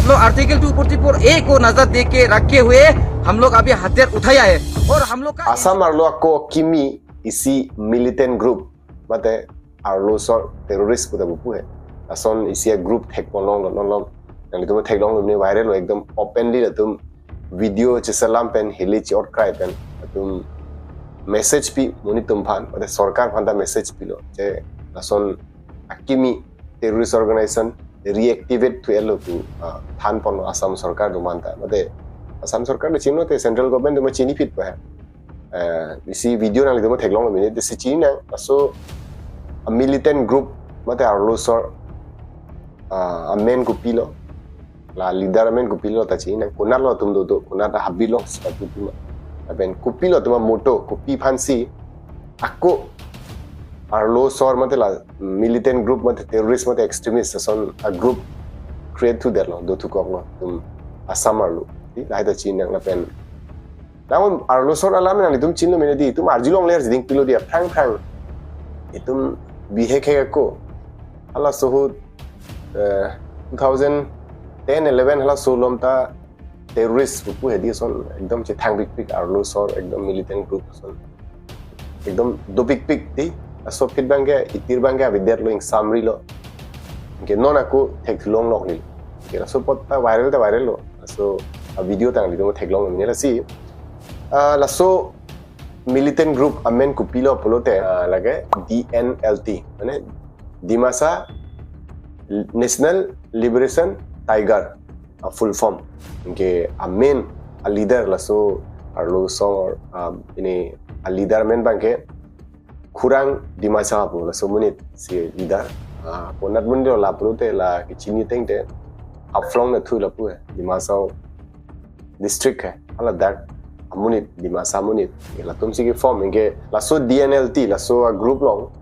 लोग article 244A को नजर दे के रखे हुए हम लोग अभी हथियार उठाया है और हम लोग का Asam arlo ako kimi isi militant group mate arlo sor terrorist puta bupu hai ason isi group thek polong long yang itu thek long ni viral lo ekdam openly la tum video chesalam pen hili chi or cry pen tum message pi muni tum phan mate sarkar phanda message pilo je ason akimi terrorist organization reactivate to elo tu than pon asam sarkar do manta mate asam sarkar do chino te central government do ma chini fit pa isi video nang lido mo thek long minute de si chini nang aso a militant group mate arlo sor a men ko pilo la leader men ko pilo ta chini nang kunar lo tum do kunar ta habilo sepatu tu ben ko pilo tu moto ko pi phansi ako arlo sor mate la militant group mate terrorist mate extremist son a group create to der lo do tu ko lo tum asam arlo di lai ta chini nang la pen namun arlo sor alam nang tum chini mene di tum arjilong ler jing pilo dia phang itum bihek he ko ala sohut 2010 11 hala solom ta terrorist bupu he di son ekdam che thang big arlo sor ekdam militant group son ekdam do big di aso fit bangge itir bangge vidyar lo ing samri lo ke non aku thek long nok ni ke aso pot ta viral lo aso a video tang li do thek long ni la si la so militant group amen ku pilo polote lage DNLT mane Dimasa National Liberation Tiger a full form ke amen a leader la so arlo song ini a leader men bangke kurang Dimasa po la so munit si leader ponat mundo la polote la ke chini tengte aflong na thu la pu Dimasa district hai ala that amunit Dimasa munit la tum sigi form inge la so DNLT la so a group long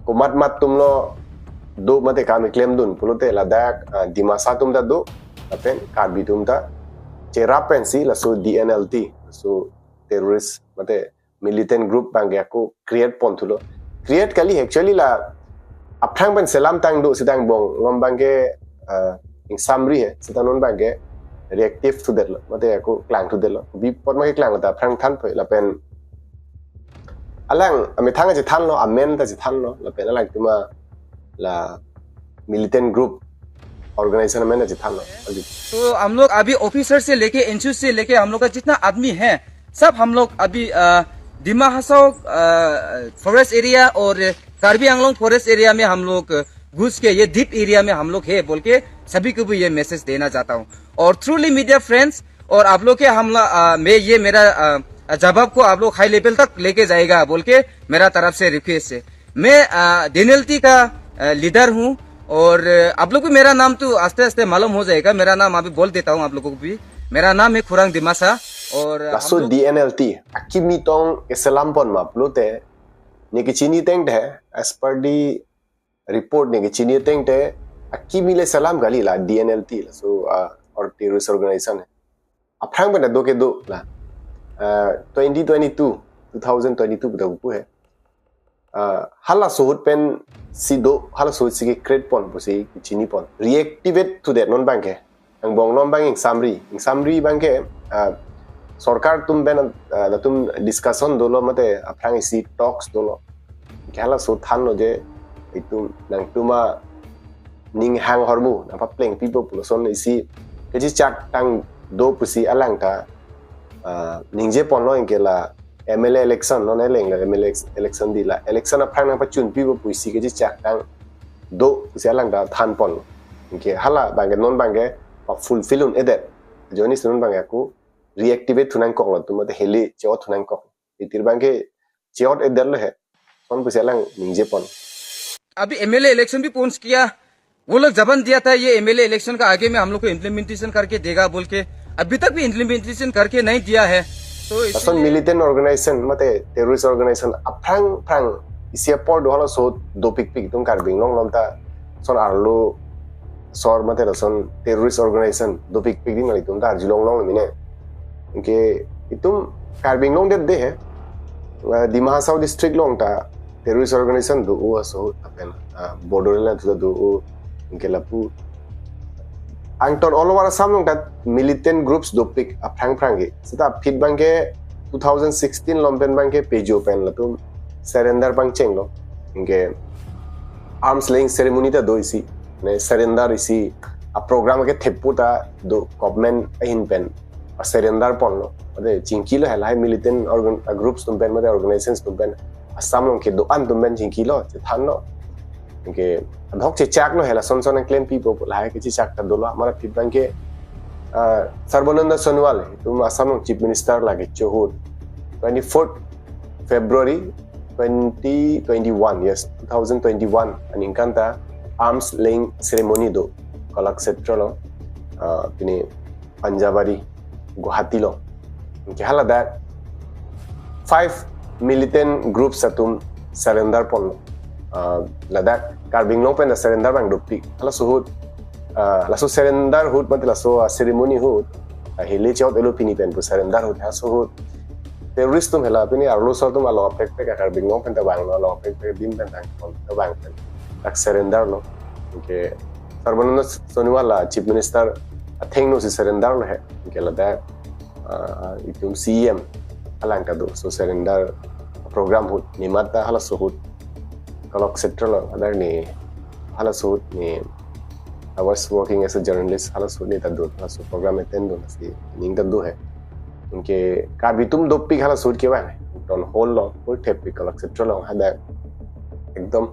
ko mat tum lo do mate kami claim dun polote la dak Dimasa tum da do apen karbi tum da cherapen si la so DNLT so terrorist mate militant group bangge ko create pon thulo create kali actually la apthang ban selam tang do sidang bong lom bangge ing summary hai sidanon bangge reactive to that mate ko klang to that bi pot ma ke klang ta phrang than phoi la pen alang ame thang je than lo amen ta je than lo la pen alang tuma la militant group organization में जितना तो हम लोग अभी officer से लेके NCU से लेके हम लोग का जितना आदमी है सब हम लोग अभी दिमा हसाओ फॉरेस्ट एरिया और कार्बी आंगलोंग फॉरेस्ट एरिया में हम लोग घुस के ये डीप एरिया में हम लोग है बोल के सभी को भी ये मैसेज देना चाहता हूँ और थ्रूली मीडिया फ्रेंड्स और आप लोग के मैं ये मेरा जवाब को आप लोग हाई लेवल तक लेके जाएगा बोल के मेरा तरफ से रिक्वेस्ट है मैं DNLT का लीडर हूँ और आप लोग को मेरा नाम तो आस्ते आस्ते मालूम हो जाएगा मेरा नाम अभी बोल देता हूँ आप लोगों को भी मेरा नाम है खुरांग दिमासा और so DNLT akimi tong Islam pon maplote ne ke chini teng de as per the report ne ke chini teng de akimi le salam gali la DNLT la so or terrorist organization hai aphrang bana do ke do la 2022 da bu hai hala sohut pen sido hala sohut sigi create pon bu si chini pon reactivate to that non bank hai ang bong non bank ing samri bank hai सरकार तुम Ben तुम discussion दोलो मते अफ्रांग सी talks दोलो केला सो थान no जे तुम नंग तुमा निंग हांग हरमु ना प्लेंग पीपल पुलसन इसी केजी चाट टांग दो पुसी अलांग ता निंजे पोनो इंकेला MLA इलेक्शन नो ने लेंग MLA इलेक्शन दिला इलेक्शन अफ्रांग ना चुन पीपल पुसी केजी चाट टांग दो पुसी अलांग ता थान पोन इंके हाला बांगे नॉन बांगे फुलफिल एदे जोनी सुन बांगे को reactivate थुनांग कोक लो तुम मते हेली चौथ थुनांग कोक इतिर बांगे चौथ एदर लो है कौन पुसे लंग निंजे पन अभी MLA इलेक्शन भी पहुंच किया वो लोग जबान दिया था ये MLA इलेक्शन का आगे में हम लोग को इम्प्लीमेंटेशन करके देगा बोल के अभी तक भी इम्प्लीमेंटेशन करके नहीं दिया है तो असन मिलिटेंट ऑर्गेनाइजेशन मते टेररिस्ट ऑर्गेनाइजेशन अफ्रांग इसे पर दोहला सो दो पिक तुम कार्बिंग लोंग लमता सन आरलो सर मते रसन टेररिस्ट ऑर्गेनाइजेशन दो पिक दिन नली तुम ता जिलोंग लोंग मिने के इतुम कार्बिंग लोंग दे है दिमा हसाओ डिस्ट्रिक्ट लोंग ता टेररिस्ट ऑर्गेनाइजेशन दो सो अपेन बॉर्डर ले तो दो इनके लपू angton all over Assam long that militant groups dopik aprang prangi sita fit bangke 2016 lompen bangke pejo pen latum surrender bang chenglo inge arms laying ceremony ta doisi ne surrender isi a program ke theputa do government ahin pen a surrender ponlo ade chinkilo helai militant organ groups tum pen mate organizations tum pen Assam long ke do an tum pen chinkilo che thanno inge adhok che chak no hela son son claim people lai ke chi chak ta dolo amara fit bangke Sarbananda Sonowal tum Assam chief minister lage chohut 24th February 2021 yes 2021 and inkanta arms laying ceremony do Kalak Setra lo pini Panjabari Guwahati lo ke hala that 5 militant groups atum surrender pon la that Karbing long pen surrender bang dopik hala suhut la so surrender hut mat la so ceremony hut hele chot elo pini pen pu surrender hut ha suhut terrorist tum hela pini arlo sor tum alo pek pek Karbing long pen ta bang lo pek pek dim pen tang ta bang pen tak surrender lo ke Sarbananda Sonowal la chief minister atheng no si surrender lo hai ke la da itum CM alang ka do so surrender program hut ni mata hala suhut Kalak Setra lo adar ni hala suhut ni I was working as a journalist hala suhut ni ta do hala su program attend do si ning ta do hai उनके कार्बितुम दोपी खाला suit के बारे don whole लो whole tape पे कलक से ट्रलो हदा एकदम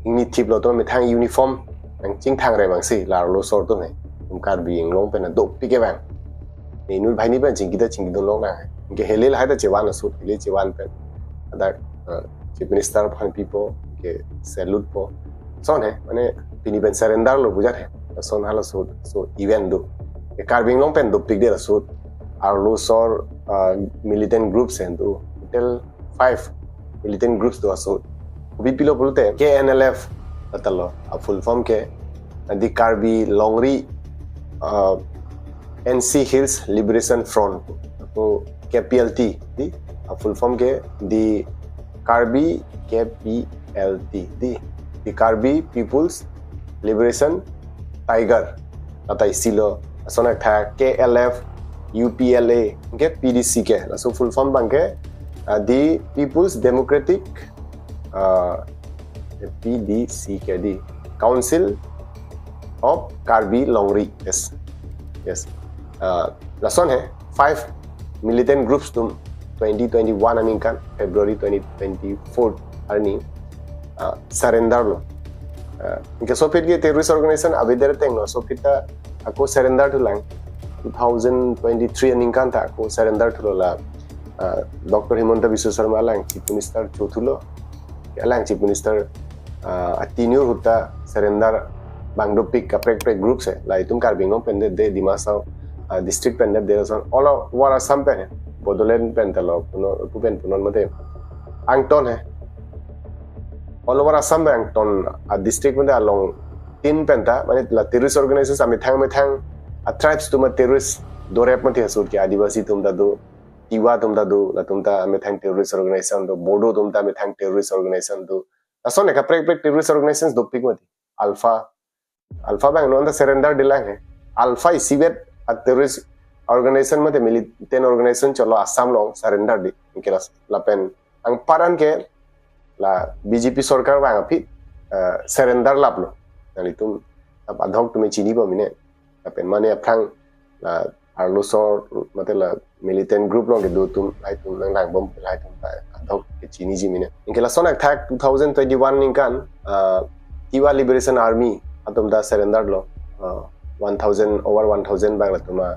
इंगी थिप लो तो मिथांग uniform नंग चिंग थांग रे बांसी लार लो सोर तो ने तुम कार्बी इंग लोंग पे न दोपी के बांग ने नु भाई नि बन चिंगी दो लोग ना उनके हेले ला है चेवान सूट हेले चेवान पे अदा चीफ मिनिस्टर फन पीपल के सैल्यूट पो सोन है माने पिनी बन सरेंडर लो बुझा है सोन हाला सूट सो इवेंट दो कार्बिंग लोंग पे दोपी दे suit our loose or militant groups and to tell 5 militant groups to us we pilo bolte KNLF atalo a full form ke the Karbi Longri NC Hills Liberation Front to KPLT the a full form ke the Karbi KPLT the Karbi People's Liberation Tiger ata isilo asona tha KLF UPLA के PDC के so full form bang के the People's Democratic PDC के the Council of Karbi Longri yes lason है 5 militant groups तुम 2021 I mean kan February 2024 arni surrender lo इनके so फिर के terrorist organization अभी देर तक नो so फिर ता ako surrender to lang 2023 aning ta ko surrender thulola Dr. Himanta Biswa Sharma lang chief minister chothulo alang chief minister atinur hutta surrender bangdo pick aprek groups hai lai tum Karbing long pende de Dimasao district pende de all over Assam pen Bodoland pen talo puno pen punon mate angton hai all over Assam angton district mate along tin penta mane la terrorist organizations ami thang a tribes to terrorist do rep mate hasur ke adivasi tum da do tiwa tum da do la tum ta me thang terrorist organization do bodo tum ta me thang terrorist organization do aso ne ka prek terrorist organizations do pik mati alpha bang no the surrender dilang hai alpha isibet a terrorist organization mate militant organization chalo Assam long surrender di kelas la pen ang paran ke la BJP sarkar bang api surrender laplo nali tum ab adhok tum chini ba mine apen mane aprang la arlusor matela militant group long ke do tum lai tum lang bom lai tum ta adhok ke chini ji mine inkela sonak thak 2021 ninkan Tiwa Liberation Army atum da surrender lo 1000 over 1000 bang la tuma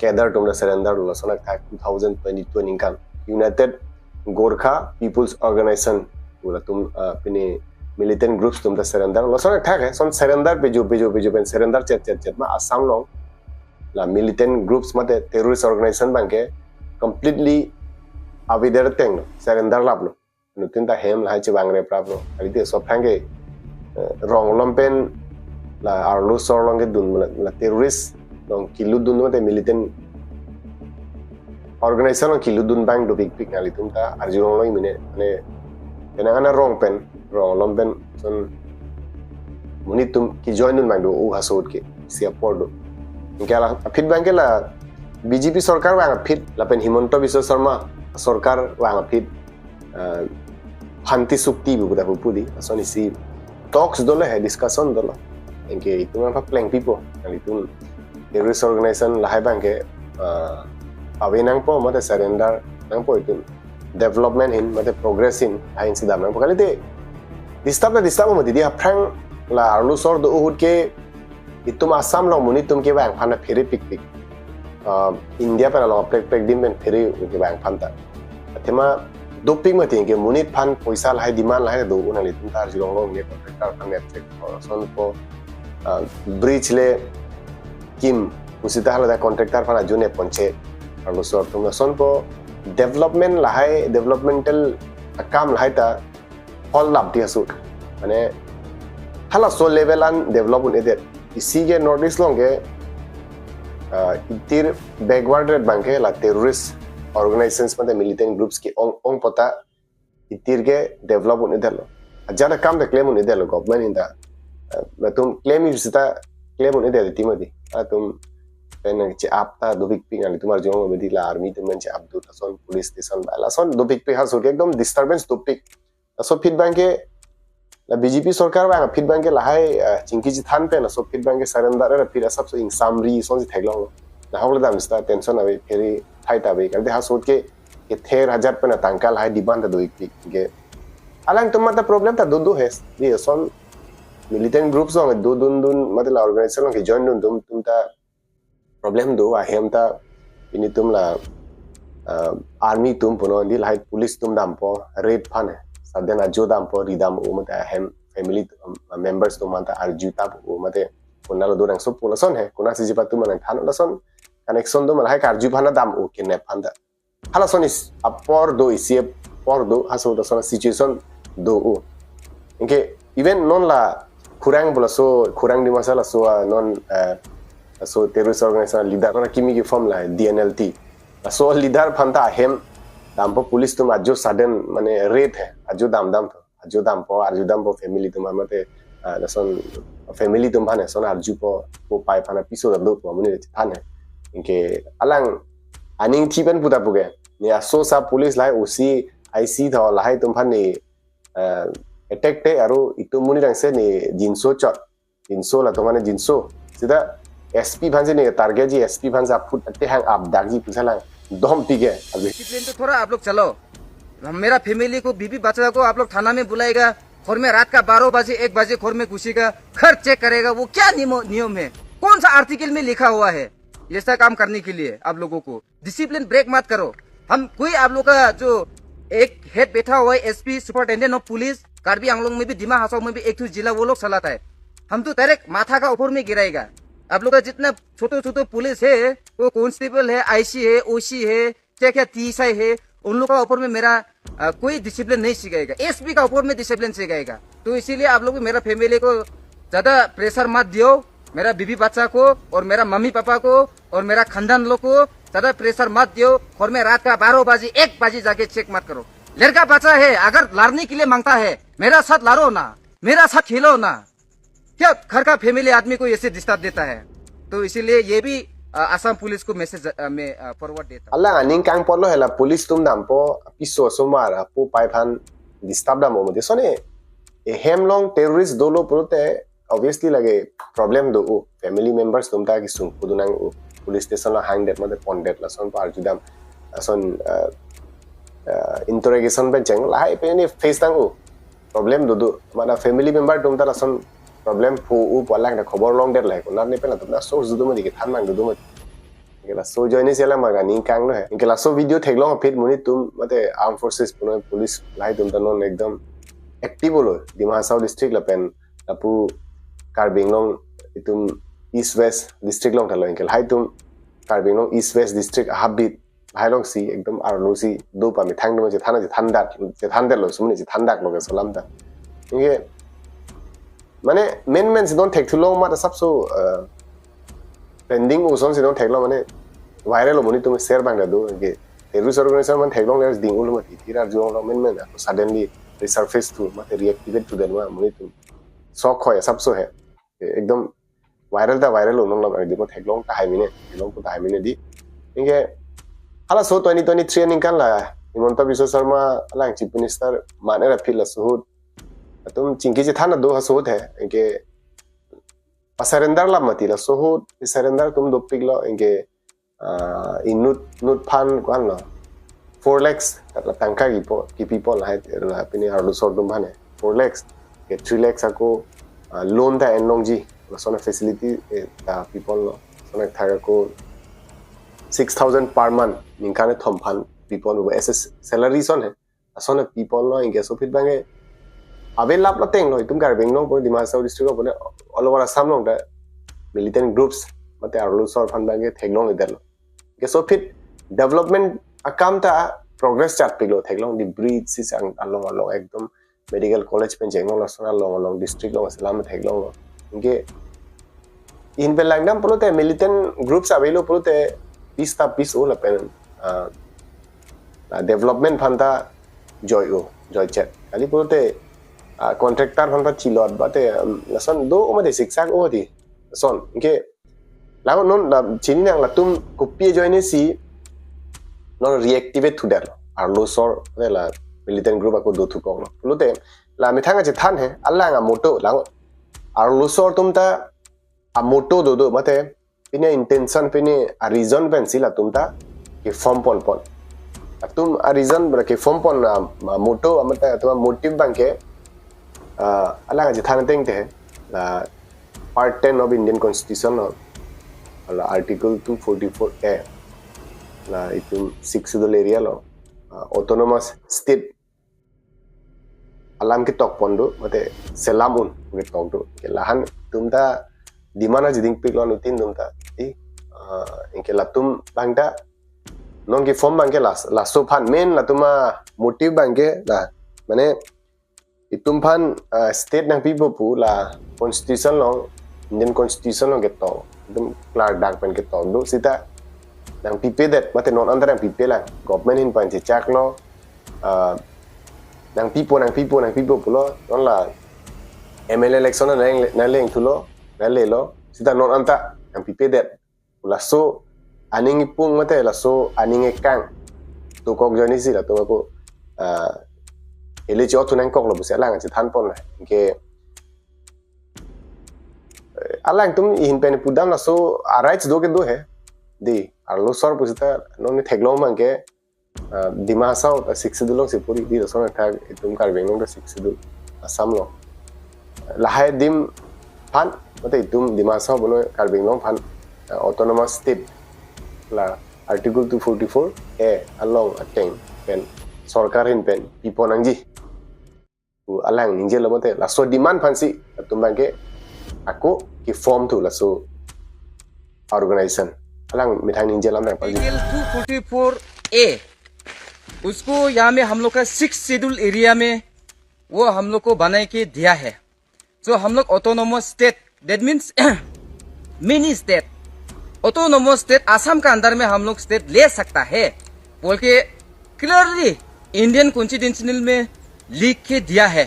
kedar tum da surrender lo sonak thak 2022 ninkan United Gorkha People's Organization pura tum pini militant groups tum da surrender lo sonak thak hai son surrender pe jo pen surrender chat ma Assam long la militant groups mate terrorist organization bang ke completely avider teng surrender lap lo nutin ta hem la che bang re prap lo ali te so phang ke rong lom pen la arlo sor long ke dun la terrorist long kilu dun mate militant organization long kilu dun bang do big ali tum ta arjun lo mine ne enangana rong pen rong lom pen son munitum ki join nun mang do u hasot ke siap pordo ingke la fit bangke la BJP sarkar wang fit la pen Himanta Biswa Sarma sarkar wang fit Hanti Sukti bu buda pudi asoni si talks dole hai discussion dole ingke itu man plang people itu terrorist organization lahai bangke awenang po mate surrender nang po itu development in mate progress in hai insidam nang po kali de disturb mo dia prang la arlu sor do uhud ke itum asam long muni tum ke bang phana pheri pik pik India pa long prek dim ben pheri ke bang phanta thema doping mati ke muni phan poisa lai demand lai do unang litum tar jilong long ne contractor phan net check son po bridge le kim usita hala da contractor phan ajune ponche arlu sor tum son po development lai developmental kam lai ta hol lab dia su mane hala so level an develop un edet isi ge northeast long ge itir backward red bank la terrorist organizations mate militant groups ki ong pota itir ge develop un edelo ajana kam de claim un edelo government inda tum claim usita claim un edelo timodi atum pen che apta do big ping ali tumar jong bedi la army tum che abdu son police station bala son do big ping ha so ekdom disturbance topic so feedback ke la BJP sarkar bang feedback ke lahai chingki ji than pe na so feedback ke surrender ra phir sab so in summary so ji thaglong na hawla dam sta tension ave pheri thai ta be kalde ha so ke 13000 pe na tangkal hai demand do ik ke alang tum mata problem ta do hes ye son militant groups ong do dun matla organization ke join dun tum ta problem do a hem ta ini tum la army tum puno dil hai police tum dam po raid phan then ajo dam po ridam o mate hem family members to manta arjuta o mate kunalo dorang so pula son he kuna si jipatu man than la son connection do man hai karju phana dam o kinne phanda hala son is apor do isi por do haso da son situation do o inke even non la kurang bola so kurang di masala so non so terrorist organization leader na kimi ki form la DNLT so leader phanta hem dam po police tum ajo sudden mane rate hai ajo dam po family tum mate son family tum bhane son arju po pai phana piso da do po mune than hai inke alang aning thiben puta puge ni aso sa police lai oc ic tho lai tum phani attack te aro itu muni rang se ni jinso la to mane jinso sida SP bhanse ni target ji SP bhansa put te hang up dagi pusala दम पीके discipline तो थोड़ा आप लोग चलो मेरा family को बीबी बच्चा को आप लोग थाना में बुलाएगा घर में रात का 12 बजे 1 बजे घर में घुसेगा घर चेक करेगा वो क्या नियम है कौन सा आर्टिकल में लिखा हुआ है ऐसा काम करने के लिए आप लोगों को डिसिप्लिन ब्रेक मत करो हम कोई आप लोग का जो एक हेड बैठा हुआ है SP superintendent of police Karbi Anglong में भी दिमा हासाओ में भी एक जिला वो लोग चलाता है हम तो डायरेक्ट माथा का ऊपर में गिराएगा आप लोग का जितना छोटे पुलिस है वो कांस्टेबल है आईसी है ओसी है क्या टीएसआई है उन लोग का ऊपर में मेरा कोई डिसिप्लिन नहीं सिखाएगा एसपी का ऊपर में डिसिप्लिन सिखाएगा तो इसीलिए आप लोग मेरा फैमिली को ज्यादा प्रेशर मत दियो मेरा बीबी बच्चा को और मेरा मम्मी पापा को और मेरा खानदान लोग को ज्यादा प्रेशर मत दियो और मैं रात का 12 बजे 1 बजे जाके चेक मत करो लड़का बच्चा है अगर लड़ने के लिए मांगता है मेरा साथ लड़ो ना मेरा साथ खेलो ना क्या घर का फैमिली आदमी को ऐसे डिस्टर्ब देता है तो इसीलिए ये भी असम पुलिस को मैसेज में फॉरवर्ड देता हूं अल्लाह निंग कांग पोलो हेला पुलिस तुम दाम पो पिसो सोमार पो पाइफान डिस्टर्ब दाम मोदे सोने ए हेमलोंग टेररिस्ट दोलो पुरते ऑब्वियसली लगे प्रॉब्लम दो फैमिली मेंबर्स तुम ता कि सुन पुदुनांग पुलिस स्टेशन ला हैंग डेट मते पॉन्डेट ला सोन पार जुदाम सोन इंटरोगेशन पे जंग ला पे ने फेस तांग प्रॉब्लम दो माना फैमिली मेंबर तुम ता सोन प्रॉब्लम फो उ पलाक ना खबर लॉन्ग डेट लाइक ना ने पेला तुमना सोर्स दुदो मदि के थान मांग दुदो मदि केला सो जॉइन सेला मगा नि कांग न है केला सो वीडियो थेगलो फिट मुनि तुम मते आर्म फोर्सेस पुनो पुलिस लाई तुम त नन एकदम एक्टिव होलो दिमा साउथ डिस्ट्रिक्ट लपेन अपु कार्बिंगलोंग तुम ईस्ट वेस्ट डिस्ट्रिक्ट लोंग थलो केला हाय तुम कार्बिंगलोंग ईस्ट वेस्ट डिस्ट्रिक्ट हाबिट हायलोंग सी एकदम आरलोसी दो पामी थांग दम जे थानदा लो सुमनि जे थानदा लोगे सलामदा इंगे माने मेन से don't take too long माता सब सो pending उसन से don't take long माने वायरल होनी तुम्हें शेयर बांग दो कि terrorist organization मन take long लेकिन दिंग उल्लू मत इधर जो लोग मेन suddenly resurface to माते reactivate to them माने तुम शॉक हो या सब सो है एकदम viral ta viral lo nong lam di mo theklong ta hai mine theklong ko ta hai mine di inge hala so 2023 ning kan la Himanta Biswa Sharma alang chief minister mane ra phil la suhut tum chingki je thana do hasut hai inge surrender la mati la suhut surrender tum do piglo inge inut phan kan la 4 lakhs la tangka ki people hai la pini ardu sor dum bhane 4 lakhs ke 3 lakhs ako loan ta enlongji la sona facility ta people lo sona thaga ko 6000 per month ninkane thom phan people wo ss salary son hai sona people lo inge so fit bange abe lap la teng lo tum gar beng no bo Dima Hasao district ko all over Assam lo da militant groups mate arlu sor phan bange theglong le dalo ke so fit development akam ta progress chat pilo theglong di bridge sis along ekdom medical college pen jengong la sona long district lo salam theglong lo inge in belangnam polote militant groups avelo polote peace all pen development phanta joy chat kali polote contractor phanta chilot bate lason do omade siksak odi son inge lago non la chini nang la tum kopie joine si non reactivate to that arlo sor la militant group ako do thu kong lo polote la mithanga che than he alla nga moto lago arlo sor tum ta a moto do mate pine intention pine a reason pen sila tum ta ke form pon tum a reason bra ke form pon moto amata tum motive banke ala nga je than teng te la part 10 of Indian Constitution la article 244A la itum 6 schedule area lo autonomous state alam ki tok pondo mate selamun ke tok do ke lahan tumta dimana jiding pik lo nutin tumta ti inke latum bangda non ki form bangke la so phan main latuma motive bangke la mane itum phan state nang people pu la constitution lo Indian Constitution lo ke tok dum klar dak pen ke tok do sita nang pipe that mate non andar nang pipe la government in pan che chak lo nang people pulo non la MLA election na leng thulo na le lo sita non anta nang pipe that la so aning ipung mate la so aning ekang to kok joni si la to ko ele jo tu nang kok lo bu se lang che than pon la ke alang tum in pen pudam la so rights do ke do hai di arlo sor pusita non theglong mangke Dima Hasao 6 dulong si puri di sona thag itum kar bengong da 6 dul Assam lo lahai dim phan mate itum Dima Hasao bono kar bengong phan autonomous state la article 244 along ateng pen sarkar hin pen people nangji alang ninje lo mate la so demand phan si tum bangke aku ki form tu la so organization alang मिठाई निंजे लाम रहा article 244A उसको यहाँ में हम लोग का 6 schedule area में वो हम लोग को बना के दिया है जो हम लोग autonomous state that means mini state autonomous state Assam का अंदर में हम लोग स्टेट ले सकता है बोल के क्लियरली इंडियन कॉन्स्टिट्यूशन में लिख के दिया है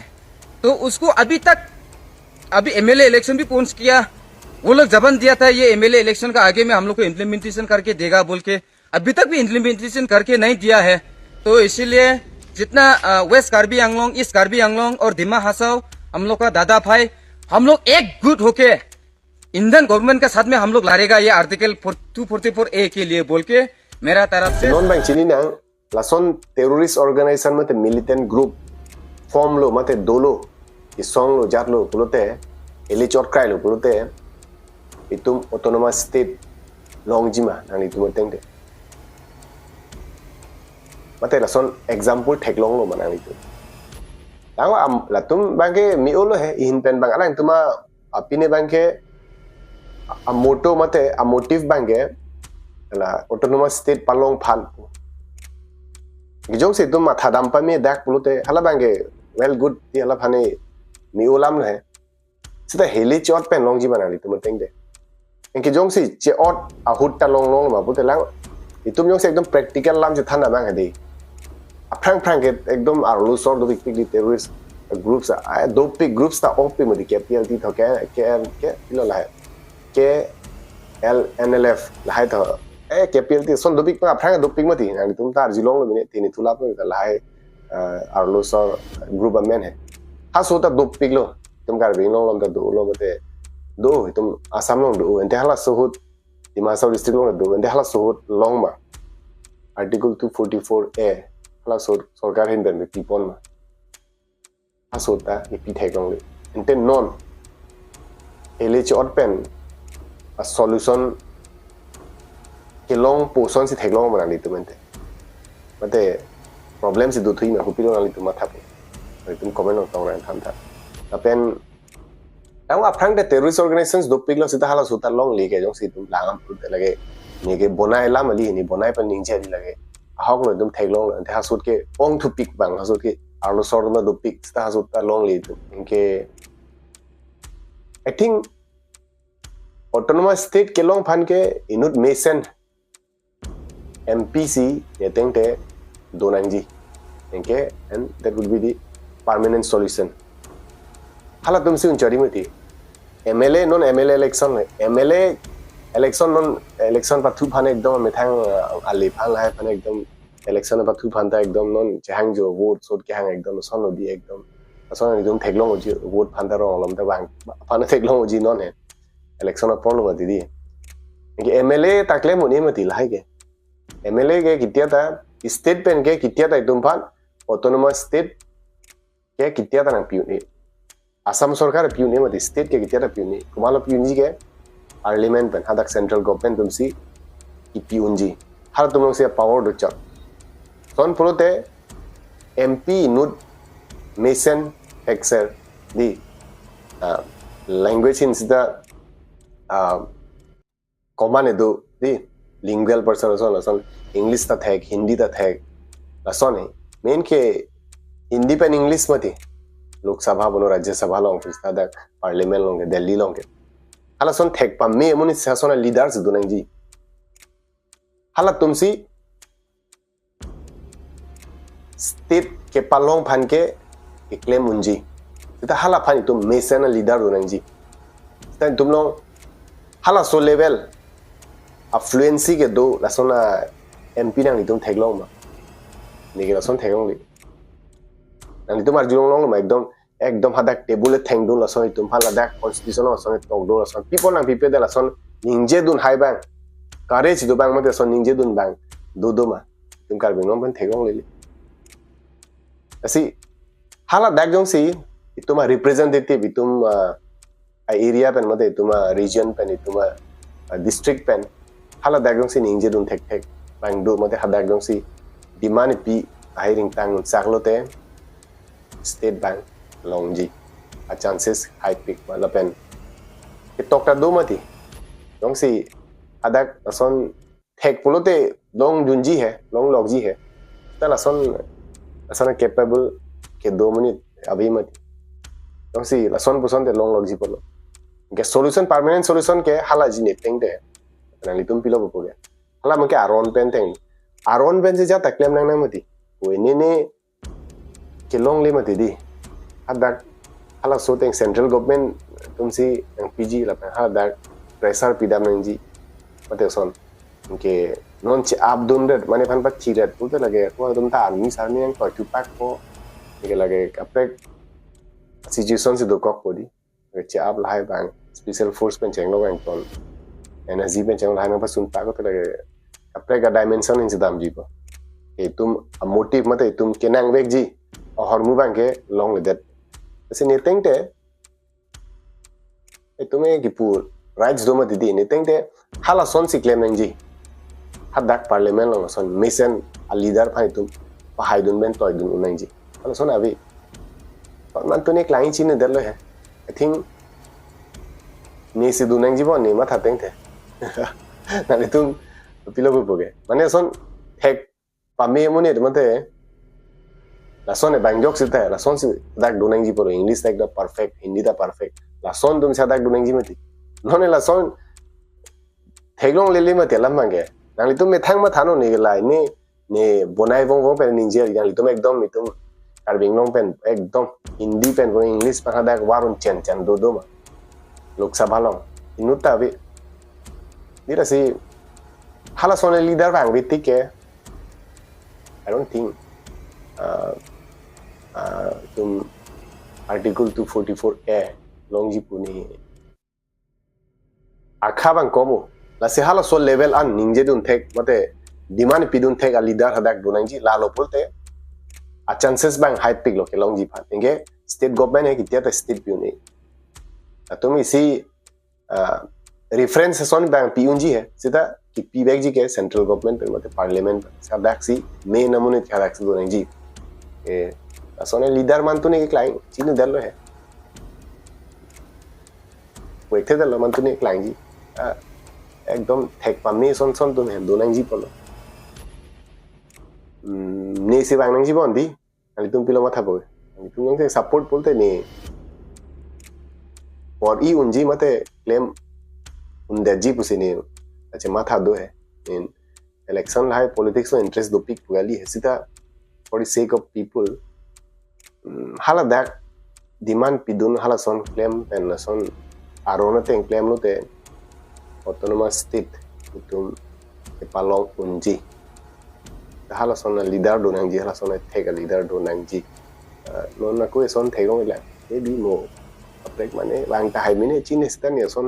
तो उसको अभी एमएलए इलेक्शन भी पहुंच किया वो लोग जबान दिया था ये एमएलए इलेक्शन का आगे में हम लोग को इम्प्लीमेंटेशन करके देगा बोल के अभी तक भी इम्प्लीमेंटेशन करके नहीं दिया है तो इसीलिए जितना वेस्ट कार्बी आंगलोंग ईस्ट कार्बी आंगलोंग और दिमा हासाओ हम लोग का दादा भाई हम लोग एक गुट होके इंडियन गवर्नमेंट के साथ में हम लोग लड़ेगा ये आर्टिकल 244A के लिए बोल के मेरा तरफ से नॉन बैंक चिनी ना लासन टेररिस्ट ऑर्गेनाइजेशन में मिलिटेंट ग्रुप फॉर्म लो मते दोलो इसोंग लो जात लो पुलोते एली चोट cry low पुलोते itum autonomous state longjima nang itum tengde mate la son example theklong lo manang itu lawa la tum bangke mi olo he in pen bang alang tuma apine bangke a moto mate a motive bangke la autonomous state palong phan gijong se tum thadam pa me dak pulote hala bangke well good ti hala phane mi olam he sita heli chot pen longjima nang itum tengde इनके Jong से चेऑट आहुट ता लोंग लोंग मा पुते लांग इतुम Jong से एकदम practical लाम जे थाना बांग हदी अफ्रांग फ्रांग के एकदम आरलू सॉर्ट दो बिग बिग टेररिस्ट ग्रुप्स आ दो बिग ग्रुप्स ता ओपी मदि के पीएलटी थ के इलो ला ke LNLF lahai tho KPL ti son dopik pa phrang dopik ma ti nang tum tar jilong lo bine ti ni thulap no lahai arlo sor group of men hai ha so ta dopik lo tum kar bing long lom ta do lo mate do tum asam long do ente hala sohut Dimasa district long do ente hala sohut long ma article 244A hala sohut sarkar hin ben pipon ma ha so ta ni pi thek long le ente non LH or pen a solution ke long poson si thek long ma ni tu mente mate problem si do thui ma hupilo na li tu ma thap tum comment long tong ran tham tha ta pen ang aprang de terrorist organizations do piglo sita hala suta long li ke jong si tum langam put lage ni ke bonai lam ali ni bonai pan ning che lage ahok lo dum thek long ante ha sut ke ong thu pik bang ha sut ke arlo sor ma do pik sta ha suta long li tu ke I think autonomous state ke long phan ke inut mason MPC ye teng te donangji okay and that would be the permanent solution hala tum si unchari mati MLA non MLA election MLA election non election pa thu phan ekdom methang ali phan hai phan ekdom election pa thu phan ta ekdom non chehang jo vote sot ke hang ekdom son odi ekdom son ekdom theklong oji vote phan ta rong lom ta bang phan theklong oji non hai election por lo mati di ke MLA takle moni mati lai ke MLA ke kitia ta state pen ke kitia ta ekdom phan autonomous state ke kitia ta nang piuni Assam सरकार पिउने मत state के कितना पिउने Khumalo पिउंजी के parliament pen hadak central government tumsi ki piunji har tum log se power do chak son prote MP nud mason exer di language in sida common do di lingual person son english ta thek hindi ta thek la son main ke hindi pen english mati लोक सभा बनो राज्य सभा लोंग फिस्ता दा parliament लोंग दिल्ली लोंग हाला सोन थेक पा मे मुनि सासोना leaders दुनंग जी हाला तुमसी स्टेट के पालोंग फान के क्लेम मुंजी ता हाला फानी तुम मेसन लीडर दुनंग जी तन तुम लोग हाला सो लेवल अफ्लुएंसी के दो लासोना एमपी नंग तुम थेक लोंग मा नेगे लासोन थेक लोंग nang itu marjung long एकदम एकदम hadak table theng dun lason itum phan ladak constitution lason tok do lason people nang pipe de lason ningje dun hai bang courage do bang mate son ningje dun bang do ma tum kar bing nom phan thegong lele asi hala dak jong si ituma representative itum area pen mate ituma region pen ituma district pen hala dak jong si ningje dun thek bang do mate hadak jong si demand pi hiring tang saklote State Bank longji a chances high peak malapen itok ta do mati dong si adak son thek pulote long junji hai long logji hai ta la son asana capable ke 2 minute abhi mati dong si la son puson te long logji polo ke solution permanent solution ke hala ji ne teng de na litum pilo bo ge hala ma ke aron pen teng aron pen se ja taklem nang na mati we ne ke long le mati di hadak hala so teng central government tumsi ang PG la ha dak pressure pidam nang ji mate son ke non chi abdun red mane phan pak chi red pute lage ko dum ta army sarmi ang ko tu pak ko ke lage kapek situation se do kok podi chi ab lai bang special force pen cheng lo bang ton energy pen cheng lai na pa sun pa ko lage kapek ga dimension in sidam ji ko e tum motive mate tum kenang bek ji hormu bang ke long le that se ne tengte e tume ki pur rights do ma didi ne tengte hala son si claim nang ji hadak parliament long son mission a leader phai tum pa hai dun ben toy dun nang ji hala son avi man to ne client chi ne dalo hai I think ne si dun nang ji bo ne ma tha tengte na le tum pilo bu boge mane son thek pa me mo ne mate la son e bangjok sita la son si dak dunang ji poro english tak da perfect hindi da perfect la son dum sa dak dunang ji mati non la son theglong lele mati lam mangi nang litum me thang ma thano ne lai ne bonai bong bong pen ninje yang litum ekdom mitum karbing long pen ekdom hindi pen bo english pa dak warun chen do ma lok sabha long inuta be นี่ละสิฮัลโหลโซนลีดเดอร์บางวิติกแก I don't think तुम article 244A long पुनी आखा बांग कोमो लासे हालो सो level अन निंजे दुन थेक मते demand पिदुन थेक आ leader हदाक दुनांजी लालो पोलते आ chances बांग high pick लोके लॉन्ग जी फान इंगे स्टेट गवर्नमेंट है कितिया त स्टेट पिउनी तुम इसी रेफरेंस सोन बांग पिउंजी है सिदा कि पीबैक जी के सेंट्रल गवर्नमेंट पे मते पार्लियामेंट सादाक्सी मे नमुने थादाक्सी दुनांजी ए सोने लीडर मानतुने एक लाइन चीनु दल्लो है वेथे दल्लो मानतुने एक लाइन जी एकदम थेक पामी सोन सोन तुम है दोनांग जी पलो ने से बांग जी बोंदी अली तुम पिलो माथा बोगे अली तुम से सपोर्ट बोलते ने और ई उनजी मते क्लेम उनदे जी पुसिने अच्छा माथा दो है इन इलेक्शन लाइ पॉलिटिक्स में इंटरेस्ट दो पिक पुगाली है सीधा for the sake of people hala dak demand pidun hala son claim and son arona te claim no te autonomous state itum epalong unji hala son leader do nang ji hala son take a leader do nang ji non na ko son thegong la e bi mo break mane wang ta hai mine chin stan ne son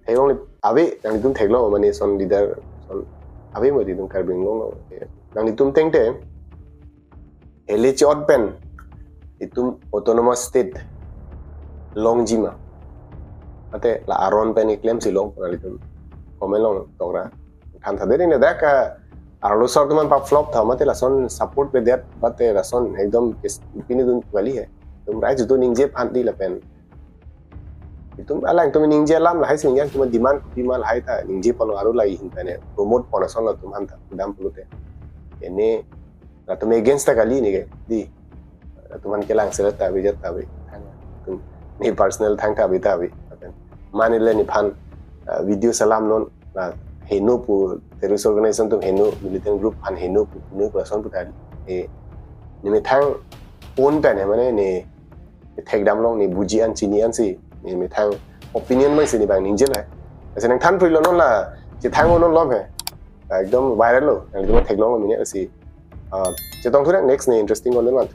thegong ave nang tum theglo mane son leader son ave mo di tum karbing long nang tum tengte ele chot pen itu autonomous state long jima ate la aron pen claim si long pali tum komen long tora kan thade ne da ka arlo sor man pa flop tha mate la son support pe that bate la son ekdom pini dun wali hai tum rai ju to ningje phan di la pen tum alang tum ningje lam la hai sing yang tum demand mal hai ta ningje palo aru lai hin pene promote pona son la tum han ta dam pulute ene la tum against ta kali ni ge di तुमन के लांग सेलता भी जता भी तुम नि personal Thangta भी ता भी मानिले नि फान वीडियो सलाम नोन हेनु पु टेररिस्ट ऑर्गेनाइजेशन तुम हेनु मिलिटेंट ग्रुप फान हेनु पु नु पर्सन पुताली ए निमे थांग ओन पेन माने ने थेक दाम लोंग नि बुजी अन चिनी अन सी निमे थांग ओपिनियन मै सिनि बांग निंजे ला ऐसे नंग थान फ्रिलो नोन ला जे थांग ओन लोम है एकदम वायरल लो एकदम थेक लोंग मिने असि जे तंग थुरक नेक्स्ट ने इंटरेस्टिंग ओन